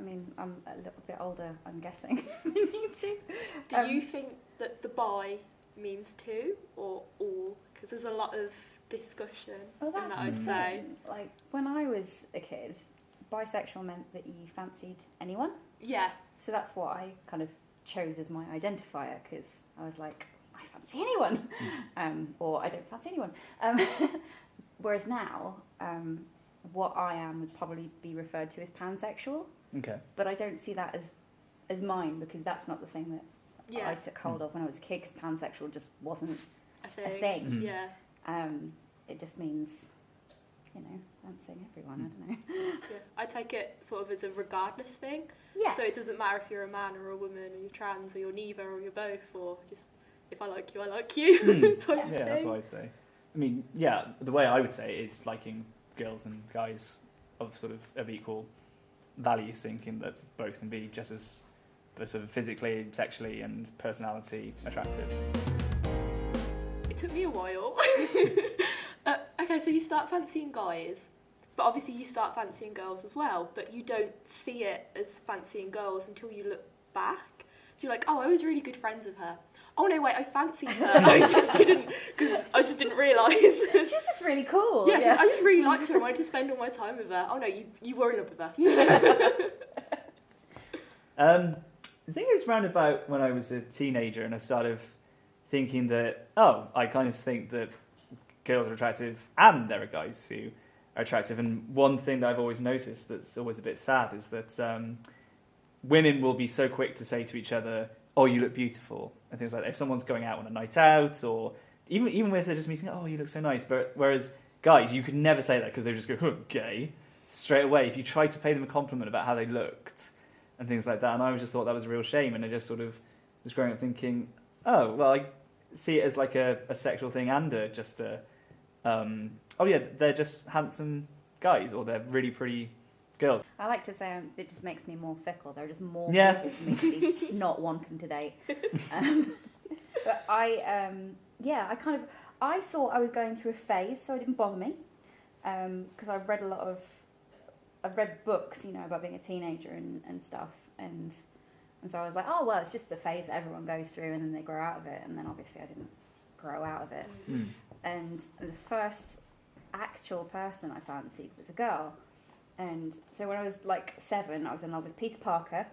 mean, I'm a little bit older, I'm guessing, than you two. Do you think that the bi means two or all? Because there's a lot of discussion in that, I'd say. Like, when I was a kid, bisexual meant that you fancied anyone. Yeah. So that's what I kind of chose as my identifier, because I was like, I fancy anyone, or I don't fancy anyone. Whereas now, what I am would probably be referred to as pansexual. Okay. But I don't see that as mine, because that's not the thing that I took hold of when I was a kid, because pansexual just wasn't a thing. Mm-hmm. Yeah. It just means, fancying everyone, I don't know. Yeah. I take it sort of as a regardless thing. Yeah. So it doesn't matter if you're a man or a woman, or you're trans, or you're neither, or you're both, or just, if I like you, I like you, type of thing. Yeah, that's what I'd say. I mean, yeah, the way I would say it is liking girls and guys of equal values, thinking that both can be just as sort of physically, sexually, and personality attractive. It took me a while. Okay, so you start fancying guys, but obviously you start fancying girls as well, but you don't see it as fancying girls until you look back. So you're like, oh, I was really good friends with her. Oh no, wait, I fancied her. I just didn't realise. She was just really cool. Yeah, I just really liked her and wanted to spend all my time with her. Oh no, you were in love with her. I think it was round about when I was a teenager and I started thinking that, I kind of think that girls are attractive and there are guys who are attractive. And one thing that I've always noticed that's always a bit sad is that women will be so quick to say to each other, oh, you look beautiful, and things like that. If someone's going out on a night out, or even if they're just meeting, oh, you look so nice. But whereas guys, you could never say that because they just go, gay, straight away. If you try to pay them a compliment about how they looked and things like that, and I just thought that was a real shame, and I just sort of was growing up thinking, oh, well, I see it as like a sexual thing and they're just handsome guys, or they're really pretty girls. I like to say it just makes me more fickle. There are just more people for me to be not wanting to date. But I thought I was going through a phase, so it didn't bother me, because I've read books, about being a teenager and stuff, and so I was like, oh well, it's just the phase that everyone goes through, and then they grow out of it, and then obviously I didn't grow out of it. And the first actual person I fancied was a girl. And so when I was like 7, I was in love with Peter Parker,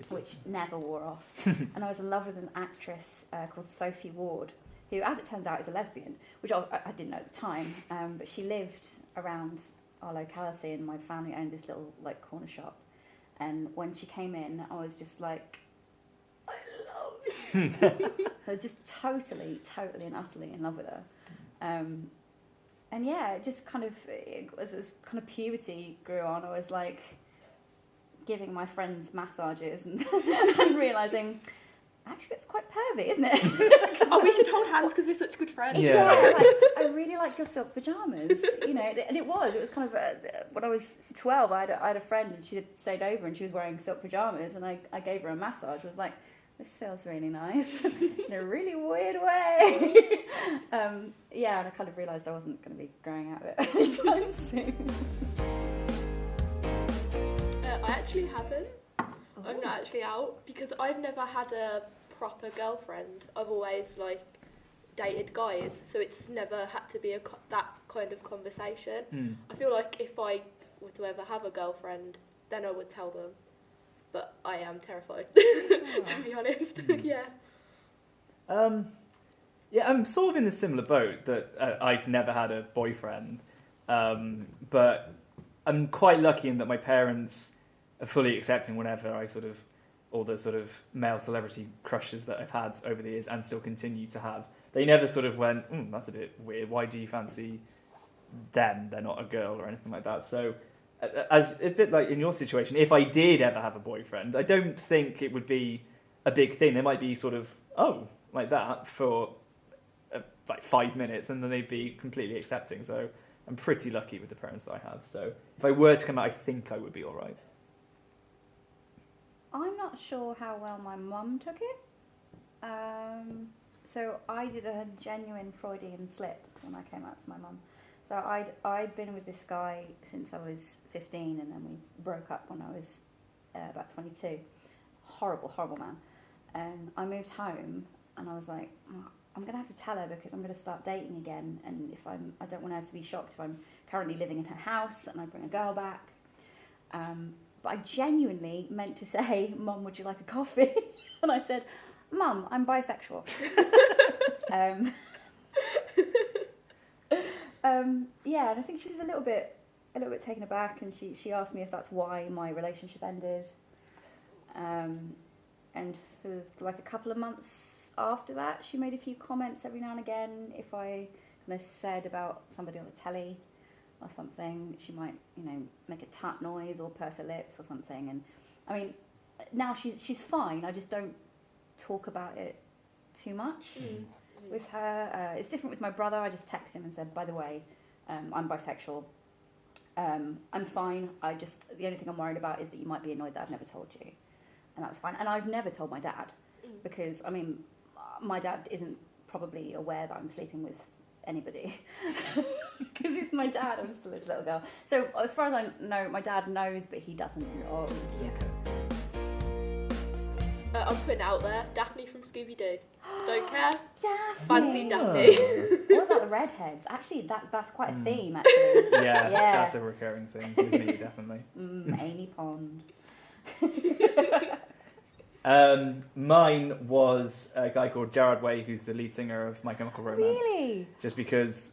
which never wore off. And I was in love with an actress called Sophie Ward, who, as it turns out, is a lesbian, which I didn't know at the time. But she lived around our locality, and my family owned this little like corner shop. And when she came in, I was just like, I love you. I was just totally and utterly in love with her. And yeah, it just kind of, as kind of puberty grew on, I was like giving my friends massages and realising, actually, it's quite pervy, isn't it? We should hold hands because we're such good friends. Yeah. I really like your silk pyjamas, and it was kind of, when I was 12, I had a friend and she had stayed over and she was wearing silk pyjamas, and I gave her a massage. I was like, this feels really nice in a really weird way. And I kind of realised I wasn't going to be growing out of it anytime soon. I actually haven't. I'm not actually out because I've never had a proper girlfriend. I've always dated guys, so it's never had to be that kind of conversation. I feel like if I were to ever have a girlfriend, then I would tell them. But I am terrified, to be honest. Yeah. I'm sort of in a similar boat that I've never had a boyfriend, but I'm quite lucky in that my parents are fully accepting whenever I all the sort of male celebrity crushes that I've had over the years and still continue to have. They never sort of went, that's a bit weird, why do you fancy them? They're not a girl or anything like that. So as a bit like in your situation, if I did ever have a boyfriend, I don't think it would be a big thing. They might be sort of, like that for 5 minutes, and then they'd be completely accepting. So I'm pretty lucky with the parents that I have. So if I were to come out, I think I would be all right. I'm not sure how well my mum took it. So I did a genuine Freudian slip when I came out to my mum. So I'd been with this guy since I was 15, and then we broke up when I was about 22. Horrible, horrible man. And I moved home, and I was like, oh, I'm going to have to tell her because I'm going to start dating again. And I don't want her to be shocked if I'm currently living in her house and I bring a girl back. But I genuinely meant to say, Mum, would you like a coffee? And I said, Mum, I'm bisexual. Yeah, and I think she was a little bit taken aback, and she asked me if that's why my relationship ended. And for like a couple of months after that, she made a few comments every now and again. If I kind of said about somebody on the telly or something, she might, make a tut noise or purse her lips or something. And I mean, now she's fine. I just don't talk about it too much with her. It's different with my brother. I just text him and said, by the way, I'm bisexual. I'm fine. The only thing I'm worried about is that you might be annoyed that I've never told you. And that was fine. And I've never told my dad because, I mean, my dad isn't probably aware that I'm sleeping with anybody because he's my dad. I'm still his little girl. So as far as I know, my dad knows, but he doesn't know. Yeah. I'm putting out there, Daphne from Scooby-Doo. Don't care. Daphne. Fancy Daphne. What about the redheads? Actually, that's quite a theme, actually. Yeah, that's a recurring thing with me, definitely. Amy Pond. Mine was a guy called Gerard Way, who's the lead singer of My Chemical Romance. Really? Just because,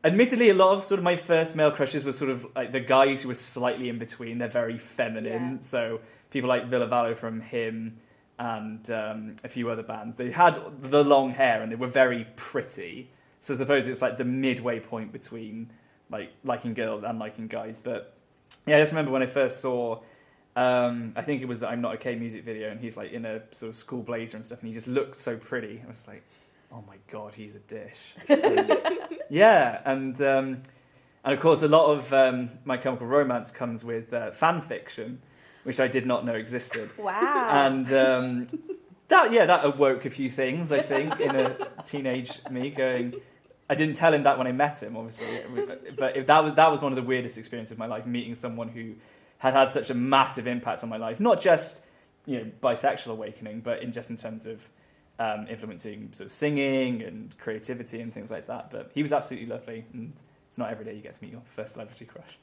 admittedly, a lot of sort of my first male crushes were sort of like the guys who were slightly in between. They're very feminine. Yeah. So people like Villavallo from Him and a few other bands. They had the long hair and they were very pretty. So I suppose it's like the midway point between like liking girls and liking guys. But yeah, I just remember when I first saw, I think it was the I'm Not Okay music video, and he's like in a sort of school blazer and stuff, and he just looked so pretty. I was like, oh my God, he's a dish. And of course a lot of My Chemical Romance comes with fan fiction, which I did not know existed. Wow. And that awoke a few things, I think, in a teenage me going, I didn't tell him that when I met him, obviously, but that was one of the weirdest experiences of my life, meeting someone who had such a massive impact on my life, not just bisexual awakening, but in terms of influencing sort of singing and creativity and things like that. But he was absolutely lovely, and it's not every day you get to meet your first celebrity crush.